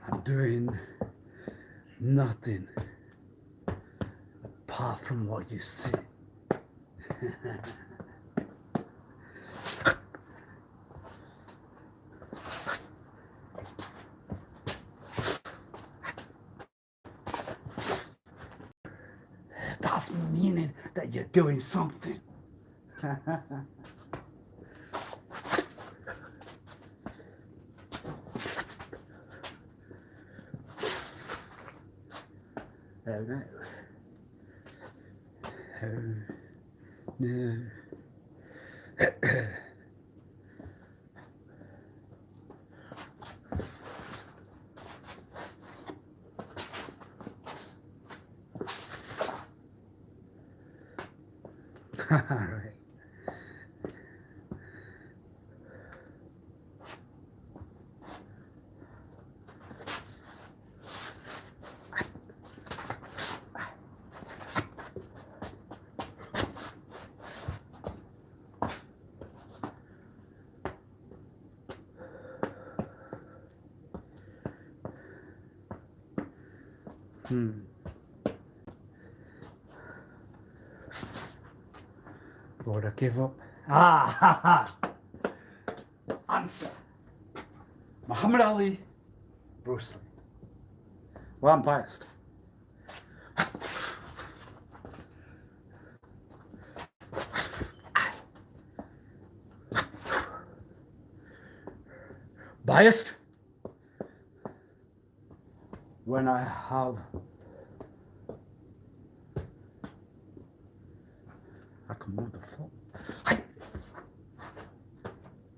I'm doing nothing apart from what you see. That's meaning that you're doing something. Oh no. Oh no. All right. Would I give up? Ha ha! Answer. Muhammad Ali, Bruce Lee. Well, I'm biased. Biased? When I have I can move the foot.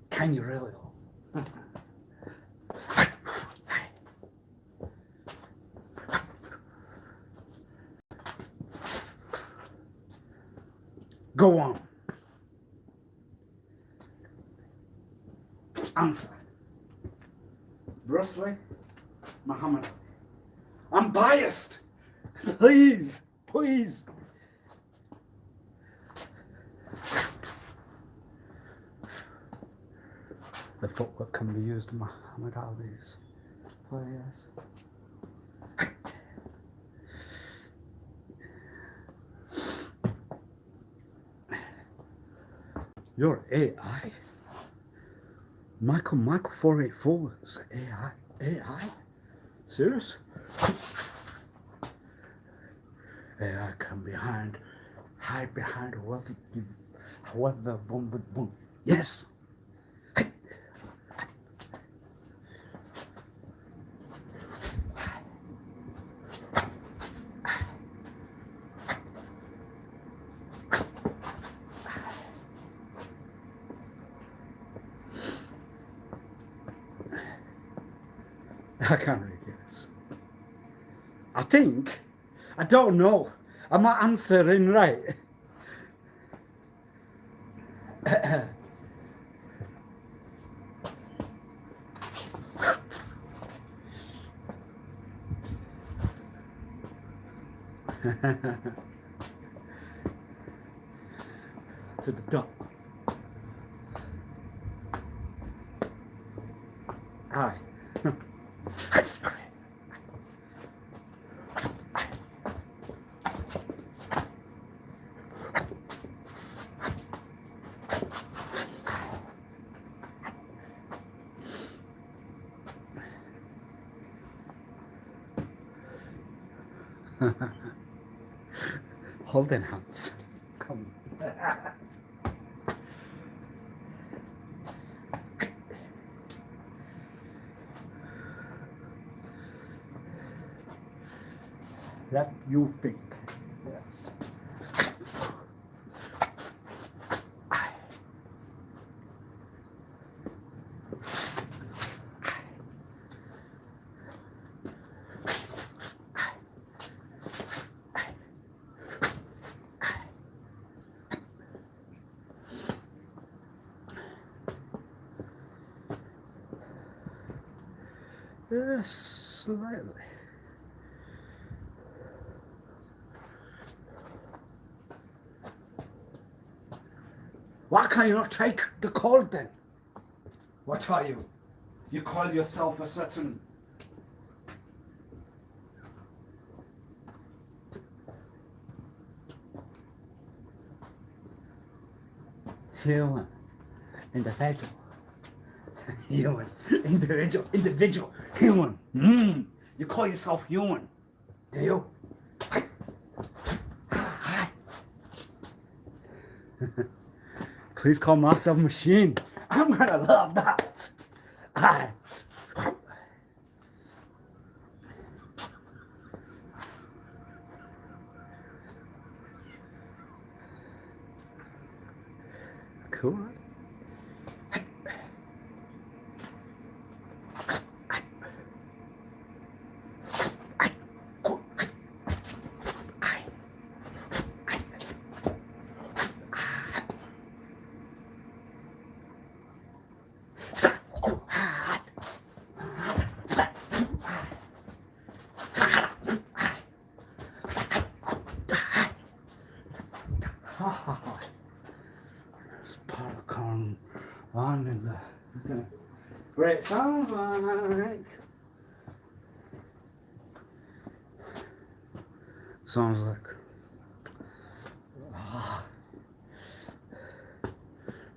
Can you really though? Go on. Answer. Bruce Lee, Muhammad Ali. I'm biased. Please, please. The footwork can be used in Muhammad Ali's players. You're AI? Michael 484 is AI? AI? Serious? AI can hide behind however one would want. Yes! I can't read this. I don't know. Am I answering right? To the dot. Hi. Holding hands. Come. That you think. Yes. Yes, slightly. Why can't you not take the cold then? What are you? You call yourself a certain... human, individual. Human, individual, human. You call yourself human, do you? Please call myself machine. I'm gonna love that. Cool. Popcorn on in the great sounds like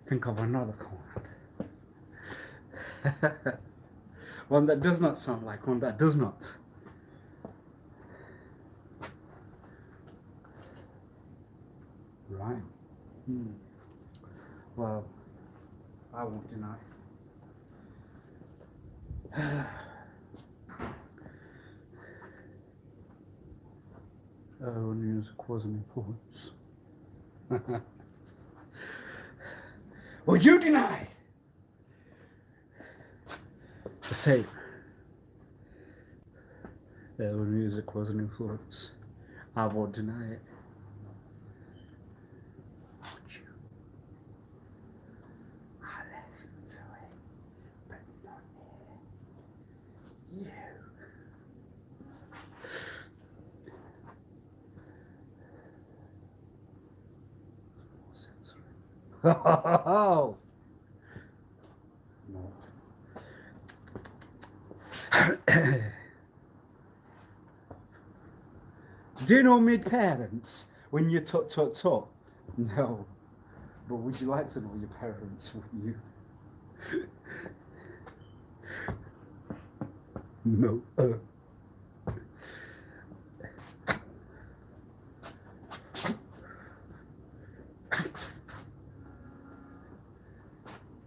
think of another command. One that does not sound like one that does not. Right. Well, I won't deny. Oh, music was an influence. Would you deny the same? Oh, music was an influence. I won't deny it. Would you? I listen to it, but not you. Oh, no. Do you know my parents when you tut tut tut? No. But would you like to know your parents when you no?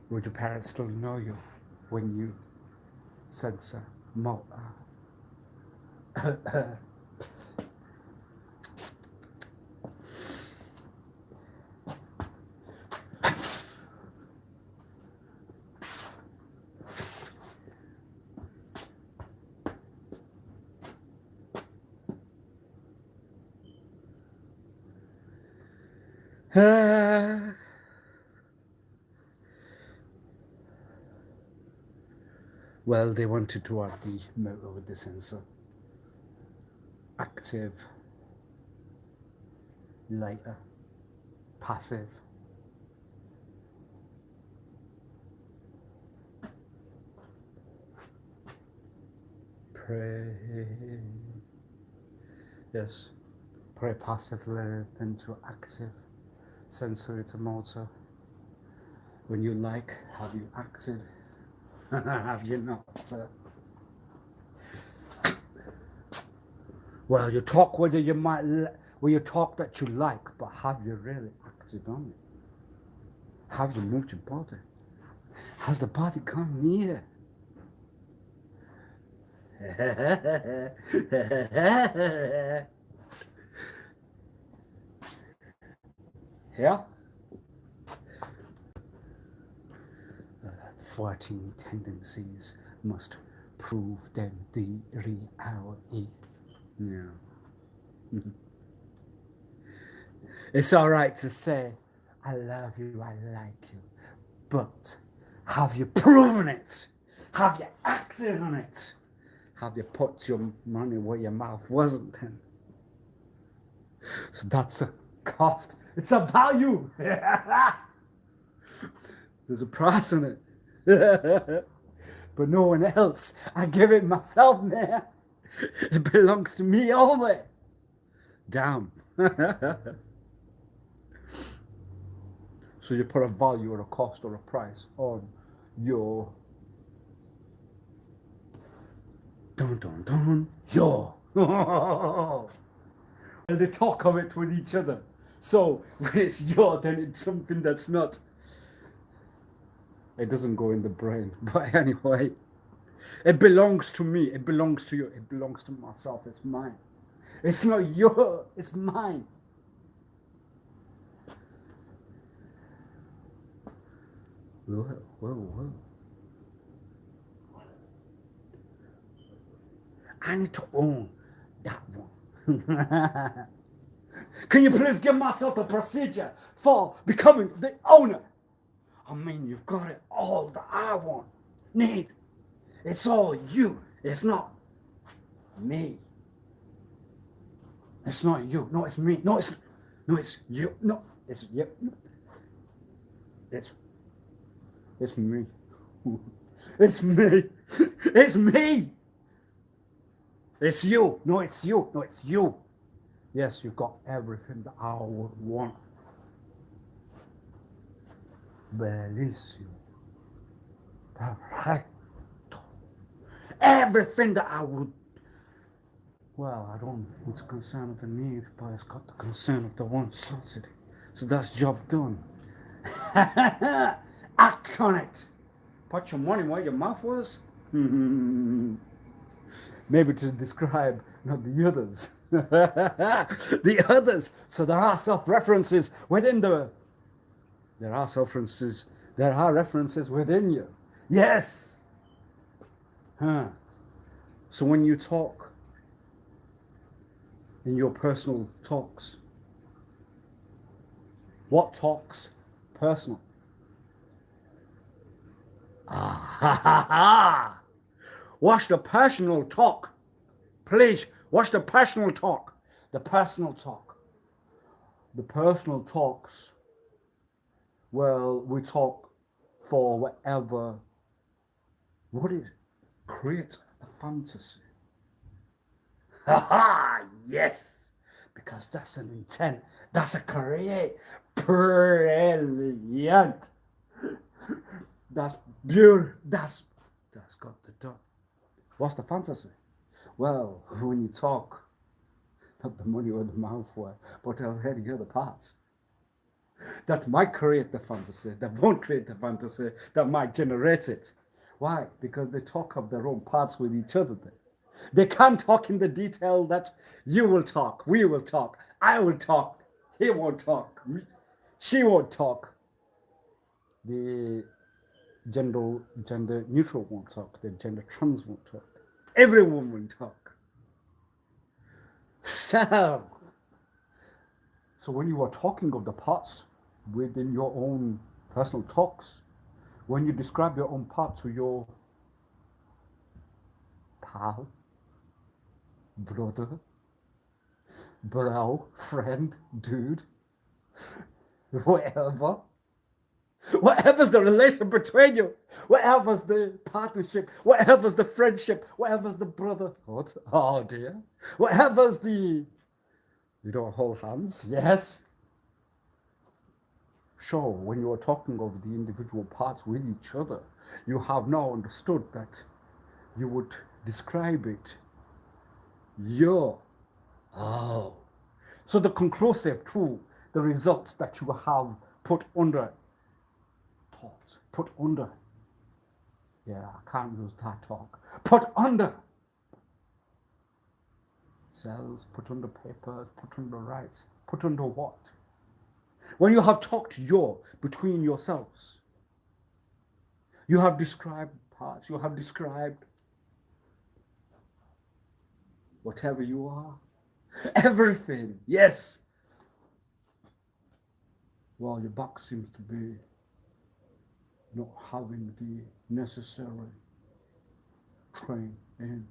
Would your parents still know you when you censor mo? Well, they wanted to add the motor with the sensor. Active, lighter, passive. Pray. Yes. Pray passively, then to active. Sensory to motor. When you like, have you acted? Have you not? Well, you talk whether you might, well, you talk that you like, but have you really acted on it? Have you moved your body? Has the body come near? Yeah? 14 tendencies must prove then the reality. Yeah. It's all right to say, I love you, I like you, but have you proven it? Have you acted on it? Have you put your money where your mouth wasn't then? So that's a cost. It's a value. There's a price on it. But no one else. I give it myself, man. It belongs to me only. Damn. So you put a value or a cost or a price on your your. And they talk of it with each other. So when it's your, then it's something that's not. It doesn't go in the brain. But anyway, it belongs to me. It belongs to you. It belongs to myself. It's mine. It's not yours. It's mine. Whoa. I need to own that one. Can you please give myself the procedure for becoming the owner? I mean, you've got it all that I want, need. It's all you. It's not me. It's not you. No, it's me. No, it's you. No, it's you. It's me. It's me. It's me. It's you. No, it's you. No, it's you. Yes, you've got everything that I would want. Bellissimo. Perfecto. Everything that I would. Well, I don't. It's concern of the need, but it's got the concern of the one subsidy. So that's job done. Act on it. Put your money where your mouth was. Maybe to describe not the others. The others. So there are self-references within the. There are self-references. There are references within you. Yes. So when you talk in your personal talks, what talks personal? Watch the personal talk. Please, watch the personal talk. The personal talk. The personal talks. Well, we talk for whatever. What is create a fantasy. Ha! Yes, because that's an intent. That's a create. Brilliant. That's beautiful. That's got the dot. What's the fantasy? Well, when you talk, not the money or the mouth word, but already the other parts. That might create the fantasy, that won't create the fantasy, that might generate it. Why? Because they talk of their own parts with each other. They can't talk in the detail that you will talk, we will talk, I will talk, he won't talk, she won't talk. The gender neutral won't talk, the gender trans won't talk. Everyone will talk. So when you are talking of the parts within your own personal talks, when you describe your own part to your pal, brother, bro, friend, dude, whatever's the relation between you, whatever's the partnership, whatever's the friendship, whatever's the brotherhood, oh dear, whatever's the, you don't hold hands, yes. Sure, when you are talking of the individual parts with each other, you have now understood that you would describe it. Oh. So the conclusive to the results that you have put under thoughts, put under. Yeah, I can't use that talk. Put under cells, put under papers, put under rights, put under what? When you have talked between yourselves, you have described parts, you have described whatever you are, everything, yes. Well, your back seems to be not having the necessary training.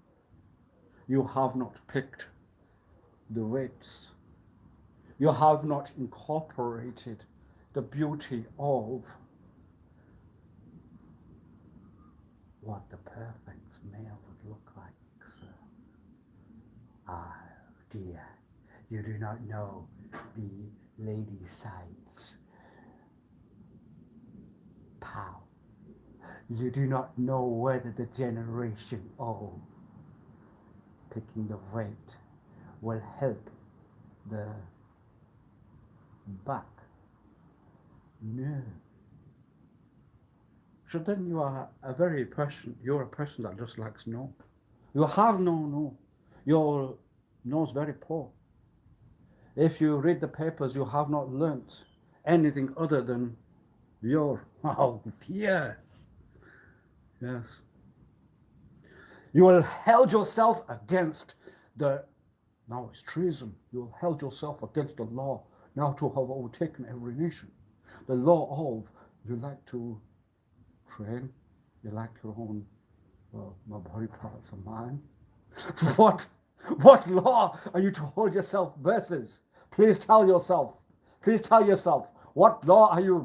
You have not picked the weights. You have not incorporated the beauty of what the perfect male would look like, sir. Ah, dear, you do not know the lady sides. Pow. You do not know whether the generation of picking the weight will help the back. No. So then you are you're a person that just likes no. You have no. Your no is very poor. If you read the papers, you have not learnt anything other than oh dear. Yes. You will held yourself against now it's treason. You held yourself against the law now to have overtaken every nation. The law of you like to train, you like your own, my body parts are mine. What law are you to hold yourself versus? Please tell yourself, what law are you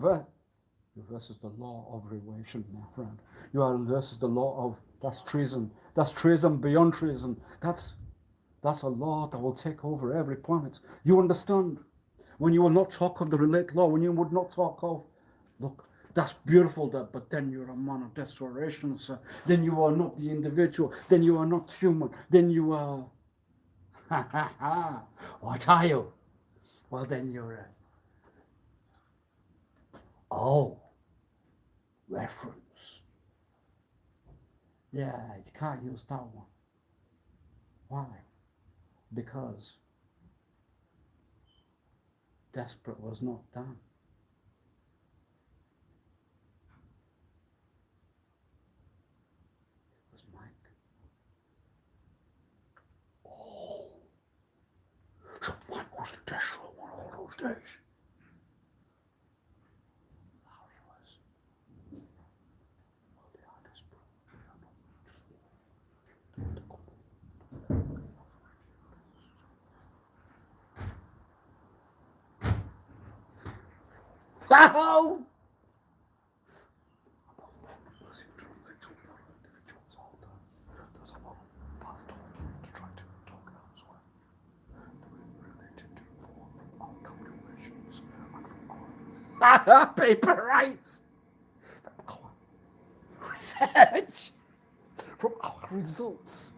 versus the law of relation, my friend. You are versus the law of, that's treason. That's treason beyond treason. That's a law that will take over every planet. You understand? When you will not talk of the relate law, when you would not talk of, look, that's beautiful, but then you're a man of desperation, sir. Then you are not the individual. Then you are not human. Then you are, what are you? Well, then you're reference. Yeah, you can't use that one. Why? Because desperate was not done. It was Mike. So Mike was the desperate one all those days. Wow! Paper rights. Our research, from our results.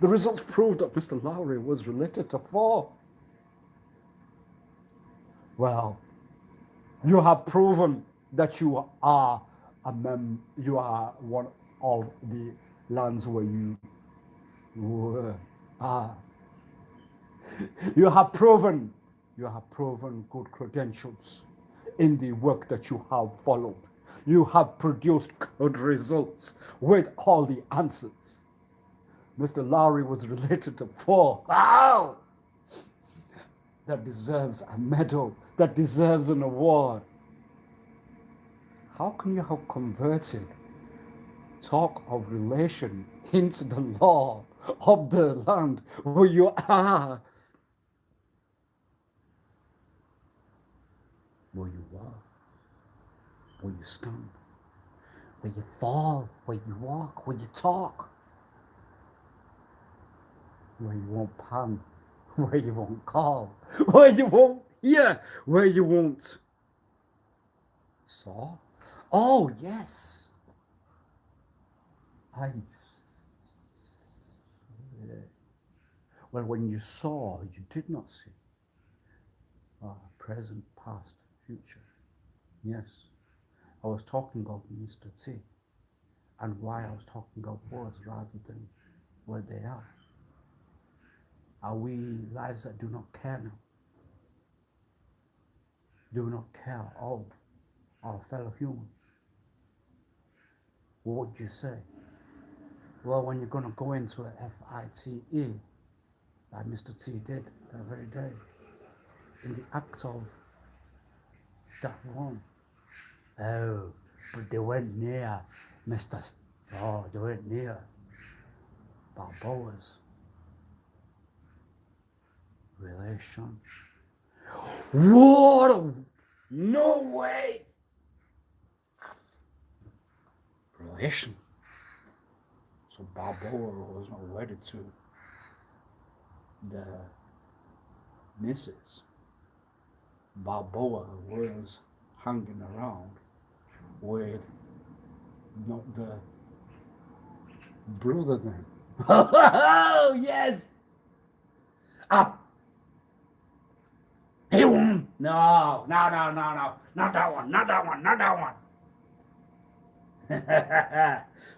The results proved that Mr. Lowry was related to 4. Well, you have proven that you are you are one of the lands where you were. You have proven good credentials in the work that you have followed. You have produced good results with all the answers. Mr. Lowry was related to 4. Wow! That deserves a medal, that deserves an award. How can you have converted talk of relation into the law of the land where you are? Where you are, where you stand, where you fall, where you walk, where you talk, where you won't pan, where you won't call, where you won't hear, where you won't saw. Oh, yes. Well, when you saw, you did not see. Present, past, future. Yes. I was talking of Mr. T. And why I was talking of was rather than where they are. Are we lives that do not care now? Do not care of our fellow humans? What would you say? Well, when you're going to go into a FITE, like Mr. T did that very day, in the act of that one. Oh, but they went near Mr. Oh, they went near Balboa's relation. What? No way! Relation. So Balboa was not wedded to the missus. Balboa was hanging around with not the brother then. Oh, yes! Up! He won! No, not that one, not that one.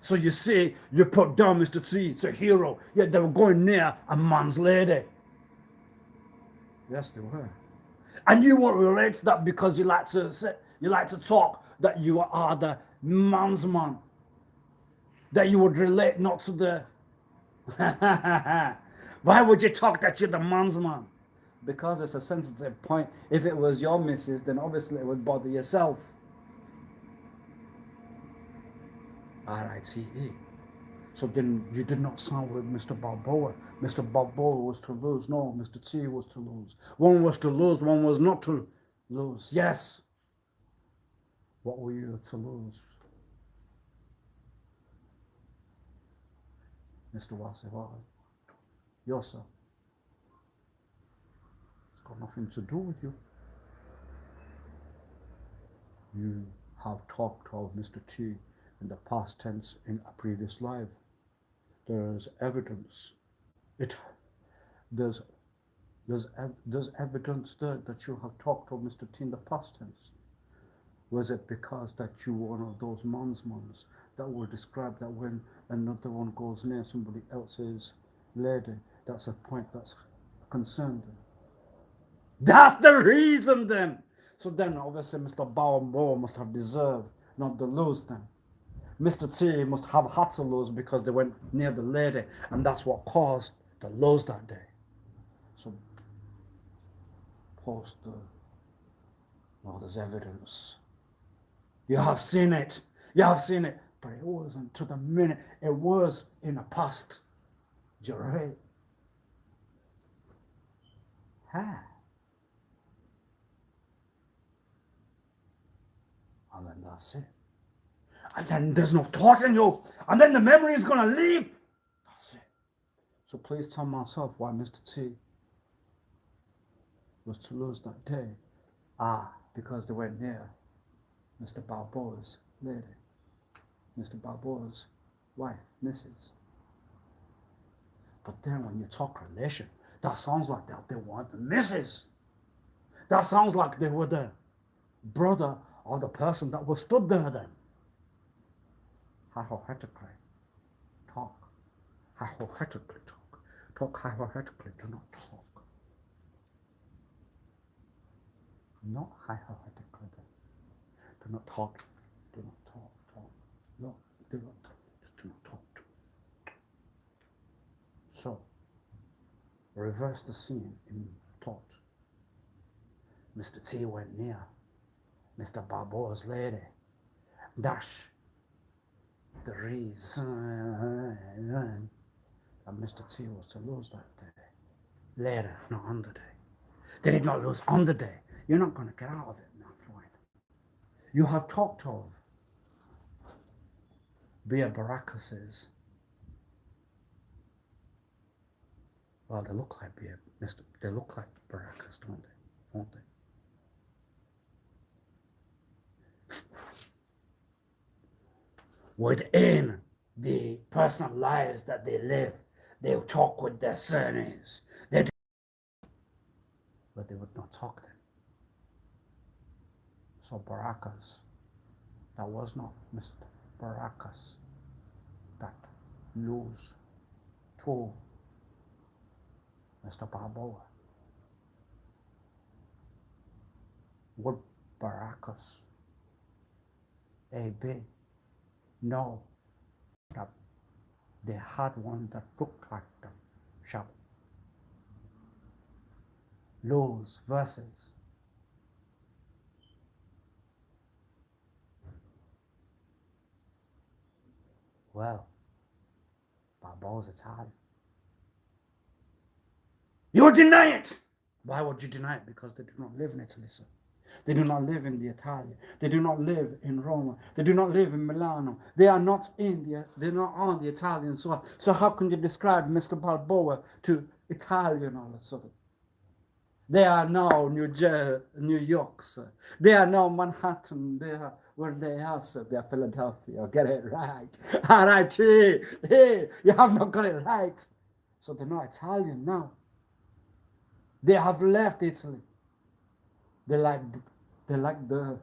So you see, you put down Mr. T, it's a hero, yet they were going near a man's lady. Yes, they were. And you won't relate to that because you like to talk that you are the man's man. That you would relate not to the... Why would you talk that you're the man's man? Because it's a sensitive point. If it was your missus, then obviously it would bother yourself. R-I-T-E. So then you did not sound with Mr. Balboa. Mr. Balboa was to lose. No, Mr. T was to lose. One was to lose, one was not to lose. Yes. What were you to lose? Mr. Wasif Ali. Yourself. It's got nothing to do with you. You have talked of Mr. T in the past tense in a previous life. There's evidence. There's evidence there that you have talked of Mr. T in the past tense. Was it because that you were one of those mons that were described that when another one goes near somebody else's lady, that's a point that's concerned them? That's the reason then. So then obviously Mr. Balboa must have deserved not to lose then. Mr. T must have had to lose because they went near the lady, and that's what caused the lose that day. So post the... Well, there's evidence. You have seen it. You have seen it. But it wasn't to the minute. It was in the past. You're right. Ha. And then that's it. And then there's no thought in you. And then the memory is going to leave. That's it. So please tell myself why Mr. T was to lose that day. because they went near Mr. Balboa's lady, Mr. Balboa's wife, Mrs. But then when you talk relation, that sounds like that they weren't the Mrs. That sounds like they were the brother of the person that was stood there then. Hypothetically talk. Hypothetically talk. Talk hypothetically, do not talk. Not hypothetically. Do not talk. Do not talk. Talk. No, do not talk. Just do not talk. So, reverse the scene in thought. Mr. T went near Mr. Balboa's lady. Dash the reason that Mr. T was to lose that day. Later, not on the day. They did not lose on the day. You're not going to get out of it now, Floyd. You have talked of Bia Baracus's. Well, they look like Bia, they look like Baracus, don't they? Won't they? Within the personal lives that they live, they'll talk with their surnames. But they would not talk then. So Baracus, that was not Mr. Baracus that lose to Mr. Balboa. Would Baracus AB know that they had one that looked like them? Shall lose versus well, Balboa's Italian. You deny it! Why would you deny it? Because they do not live in Italy, sir. They do not live in the Italia. They do not live in Roma. They do not live in Milano. They are not they're not on the Italian soil. So how can you describe Mr. Balboa to Italian all of a sudden? They are now New York, sir. They are now Manhattan. They are where they are, sir. They are Philadelphia. Get it right. All right, hey, you have not got it right. So they're not Italian now. They have left Italy. They like the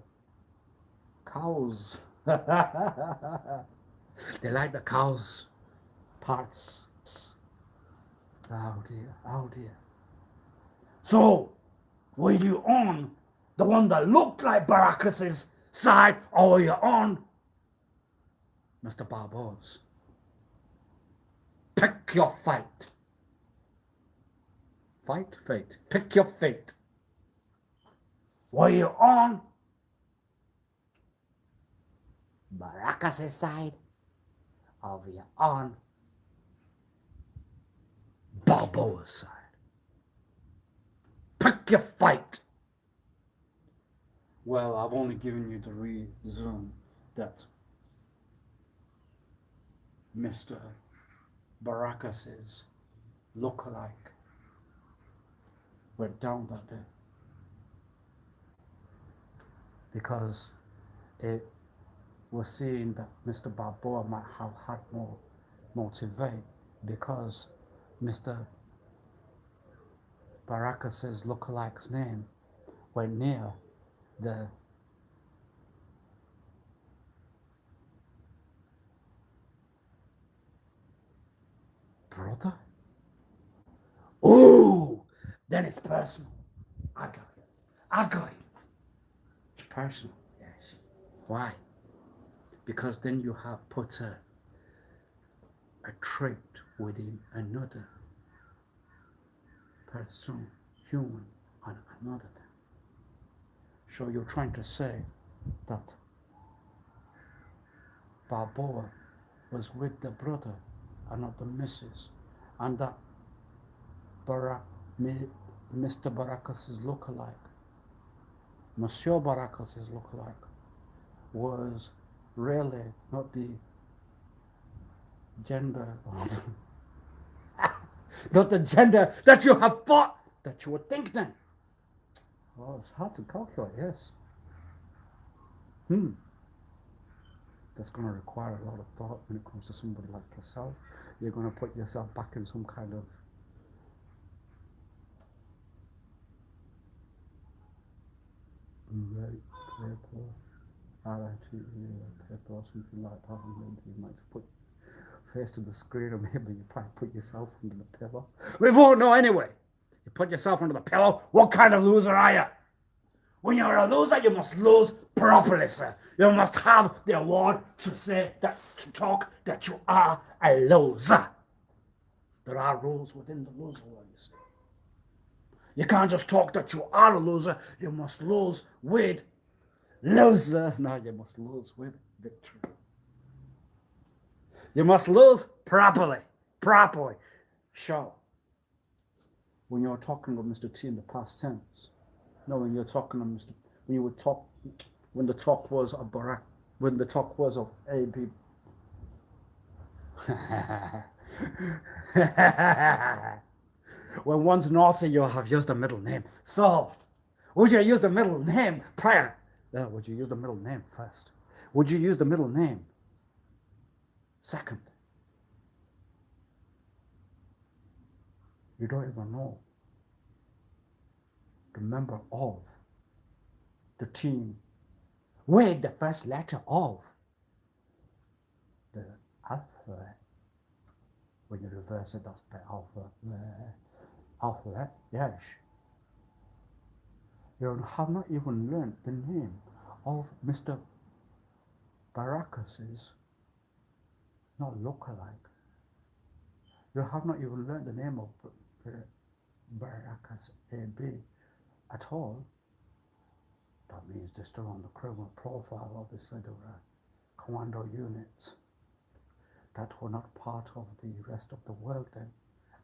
cows. They like the cows parts. Oh dear, oh dear. So, were you on the one that looked like Baracus's side, or were you on Mr. Balboa's? Pick your fight. Fight, fate. Pick your fate. Were you on Baracus's side, or were you on Balboa's side? Pick your fight. Well, I've only given you the reason that Mr. Baracus's lookalike went down that day. Because it was seen that Mr. Balboa might have had more motivate because Mr. Baracus's lookalike's name went near the brother. Ooh, then it's personal. I got it. I got it. It's personal, yes. Why? Because then you have put a trait within another person, human, on another thing. So you're trying to say that Balboa was with the brother and not the missus, and that Mr. Baracus's lookalike, Monsieur Baracus's lookalike, was really not the gender, not the gender that you have thought that you would think then. Well, it's hard to calculate, yes. That's going to require a lot of thought when it comes to somebody like yourself. You're going to put yourself back in some kind of right paper, paper or something like that, and maybe you might put face to the screen, or maybe you probably put yourself under the pillow. We won't know anyway. You put yourself under the pillow. What kind of loser are you? When you're a loser, you must lose properly, sir. You must have the award to say that, to talk that you are a loser. There are rules within the loser world, you see. You can't just talk that you are a loser. You must lose with loser. No, you must lose with victory. You must lose properly. Properly. Sure. When you're talking of Mr. T in the past tense. No, when you're talking of Mr. When you would talk, when the talk was of Barack, when the talk was of AB. When one's naughty, you have used a middle name. So, would you use the middle name prior? Would you use the middle name first? Would you use the middle name second? You don't even know the member of the team with the first letter of the alphabet. When you reverse it, that's the alphabet, yes. You have not even learned the name of Mr. Baracus's not lookalike. You have not even learned the name of Baracus AB at all. That means they're still on the criminal profile. Obviously, there were Commando units that were not part of the rest of the world then,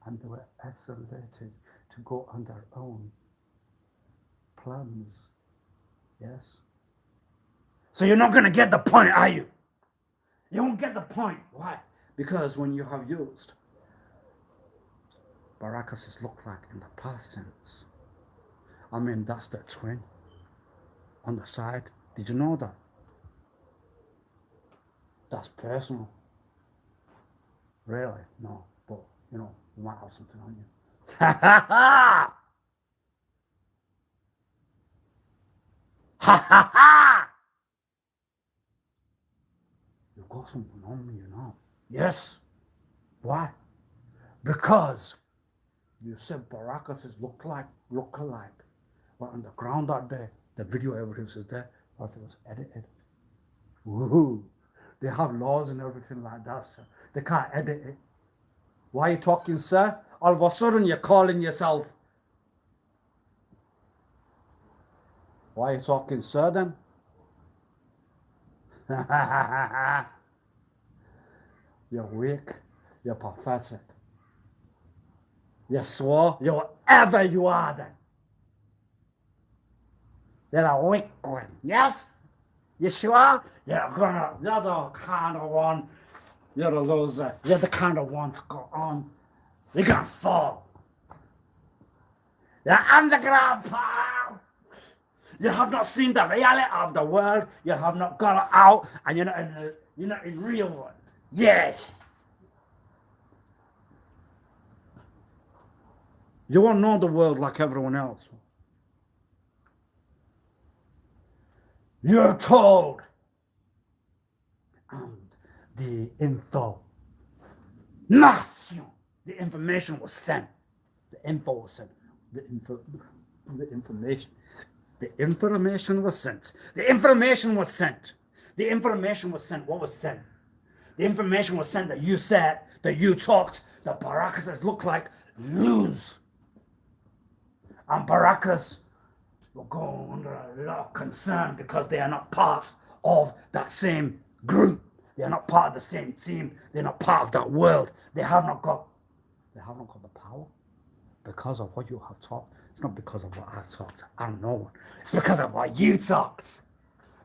and they were isolated to go on their own plans. Yes? So you're not going to get the point, are you? You won't get the point. Why? Because when you have used Baracus's look like in the past tense, I mean, that's the twin on the side. Did you know that? That's personal. Really? No. But, you know, you might have something on you. Ha ha ha! Ha ha ha! You've got something on you now. Yes. Why? Because you said Baracus's look-alike. Well, on the ground that day, the video evidence is there, or if it was edited. Woohoo! They have laws and everything like that, sir. They can't edit it. Why are you talking, sir? All of a sudden, you're calling yourself. Why are you talking, sir, then? You're weak. You're pathetic. You're swore. You're whatever you are, then. You're a weak one. Yes? You sure? You're the kind of one. You're a loser. You're the kind of one to go on. You're gonna fall. You're underground, pal. You have not seen the reality of the world. You have not gone out, and you're not in real one. Yes. You won't know the world like everyone else. You're told. And the information was sent. The information was sent. The information was sent. The information was sent. What was sent? The information was sent that you said, that you talked, that Baracus look like lose. And Baracus will go under a lot of concern because they are not part of that same group. They are not part of the same team. They're not part of that world. They have not got the power because of what you have talked. It's not because of what I've talked. I know. It's because of what you talked.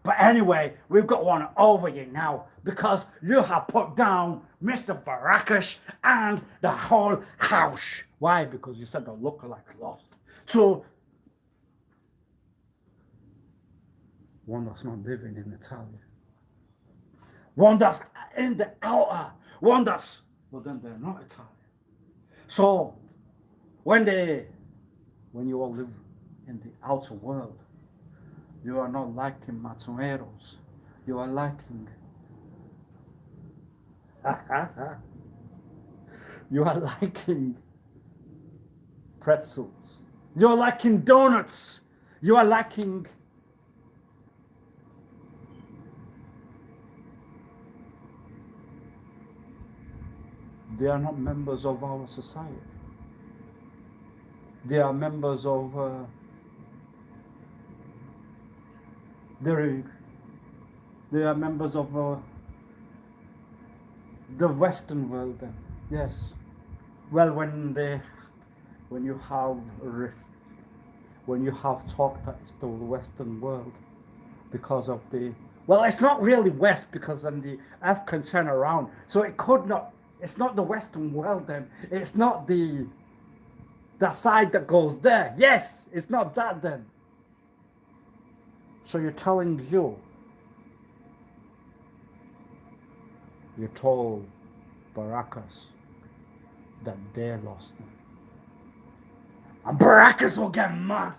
But anyway, we've got one over you now because you have put down Mr. Baracus and the whole house. Why? Because you said the lookalike lost. So one that's not living in Italy, one that's in the outer, one that's, well, then they're not Italian. So when you all live in the outer world, you are not liking matoneros. You are liking you are liking pretzels. You are liking donuts. You are liking they are not members of our society. They are members of they are members of the Western world. Then yes, well, when you have talk that it's the Western world because of the, well, it's not really West because then the F can turn around, so it could not. It's not the Western world. Then it's not the side that goes there. Yes, it's not that then. So you're telling you told Baracas that they lost them. And Baracas will get mad.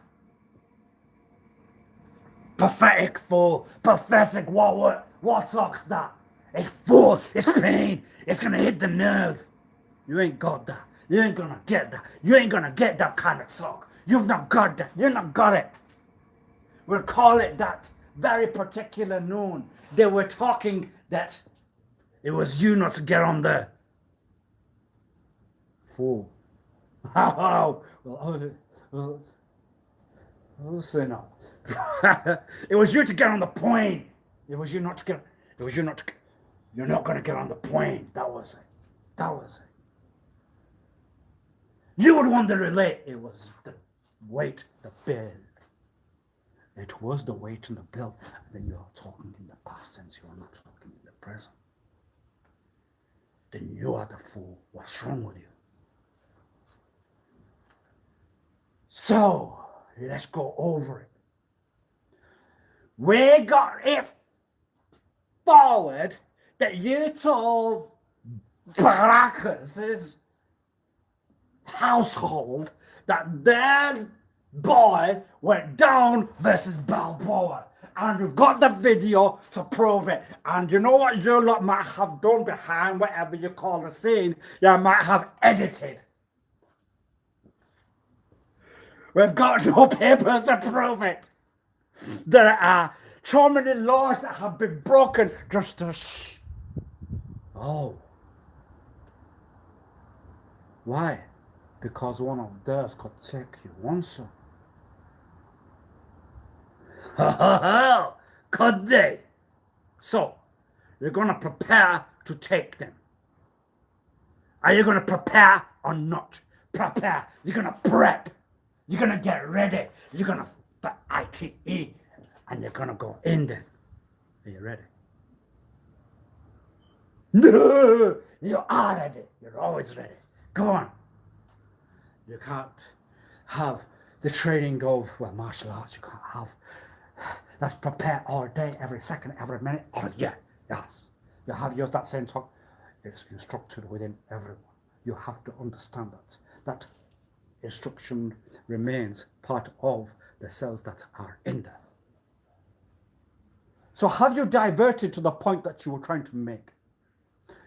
Pathetic fool. Pathetic. What talks that? It's fool. It's pain. It's gonna hit the nerve. You ain't got that. You ain't gonna get that. You ain't gonna get that kind of talk. You've not got that. You've not got it. We'll call it that very particular noon. They were talking that it was you not to get on there. Fool. Well, I'll say no. It was you to get on the plane. It was you not to get. It was you not to. You're not gonna get on the plane. That was it. That was it. You would want to relate. It was the weight, the bill. It was the weight and the bill. And then you're talking in the past tense. You're not talking in the present. Then you are the fool. What's wrong with you? So let's go over it. We got it forward that you told Baracas' household that their boy went down versus Balboa. And we've got the video to prove it. And you know what you lot might have done behind whatever you call the scene? You might have edited. We've got no papers to prove it. There are so many laws that have been broken just to Oh. Why? Because one of theirs could take you once. Could they? So, you're going to prepare to take them. Are you going to prepare or not? Prepare. You're going to prep. You're going to get ready. You're going to ITE. And you're going to go in there. Are you ready? No, you are ready. You're always ready. Go on. You can't have the training of, well, martial arts, you can't have. Let's prepare all day, every second, every minute. Oh, yeah, yes. You have used that same talk. It's instructed within everyone. You have to understand that. That instruction remains part of the cells that are in there. So have you diverted to the point that you were trying to make?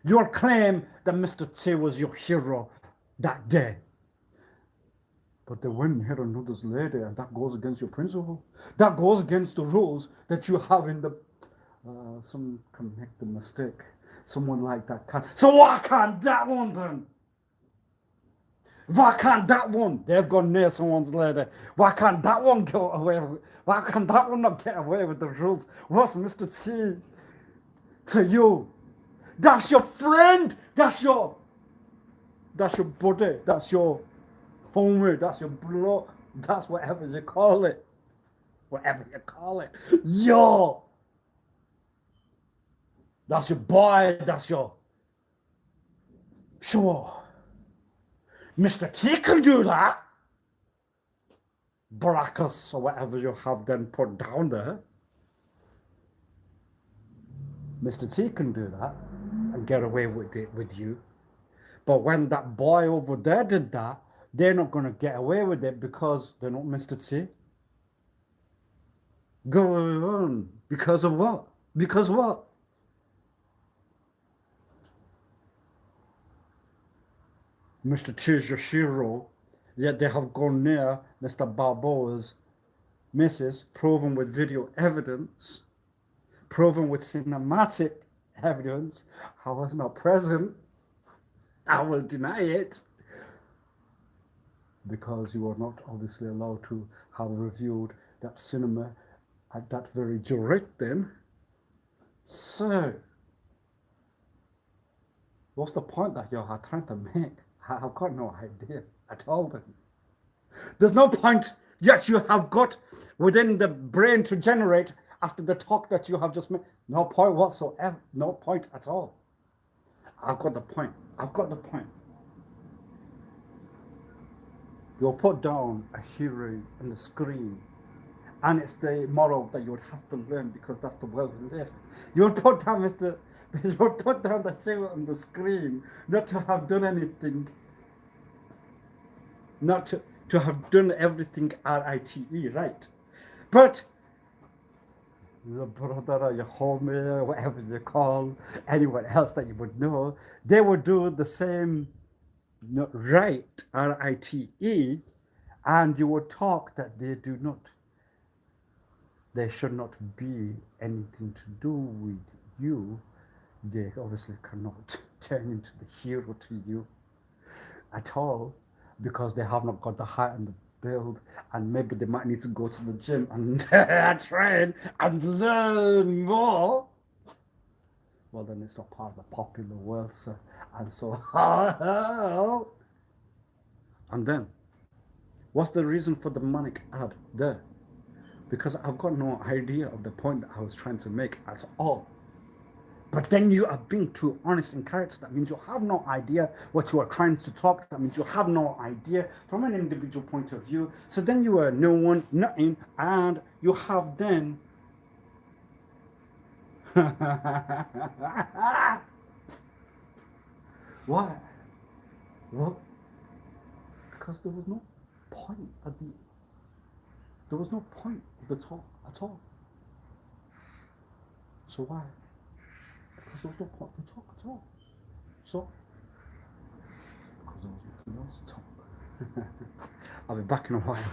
Your claim that Mr. T was your hero that day. But they went and hit another's lady, and that goes against your principle. That goes against the rules that you have in the... Someone can make the mistake. Someone like that can. So why can't that one then? Why can't that one? They've gone near someone's lady. Why can't that one go away with... Why can't that one not get away with the rules? What's Mr. T to you? That's your friend. That's your buddy. That's your homie. That's your bro. That's whatever you call it. Whatever you call it. Yo. That's your boy. That's your... Sure. Mr. T can do that. Baracas or whatever you have then put down there. Mr. T can do that and get away with it with you. But when that boy over there did that, they're not going to get away with it because they're not Mr. T. Go on. Because of what? Because what? Mr. T is your hero, yet they have gone near Mr. Balboa's missus, proven with video evidence, proven with cinematic evidence. I was not present. I will deny it. Because you are not obviously allowed to have reviewed that cinema at that very direct then. So, what's the point that you're trying to make? I've got no idea at all then. There's no point yet you have got within the brain to generate after the talk that you have just made. No point whatsoever. No point at all. I've got the point. I've got the point. You'll put down a hero on the screen, and it's the moral that you would have to learn because that's the world we live. You would put down the hero on the screen, not to have done anything, not to have done everything R-I-T-E, right? But your brother or your homie or whatever you call anyone else that you would know, they would do the same right, R-I-T-E, and you would talk that they should not be anything to do with you. They obviously cannot turn into the hero to you at all because they have not got the height and the build, and maybe they might need to go to the gym and train and learn more. Well, then it's not part of the popular world, sir. And so, and then, what's the reason for the manic ad there? Because I've got no idea of the point that I was trying to make at all. But then you are being too honest in character. That means you have no idea what you are trying to talk. That means you have no idea from an individual point of view. So then you are no one, nothing, and you have then why? Well, because there was no point there was no point of the talk at all. So why? Because there was no point of the talk at all. So, because there was nothing else to talk. I'll be back in a while.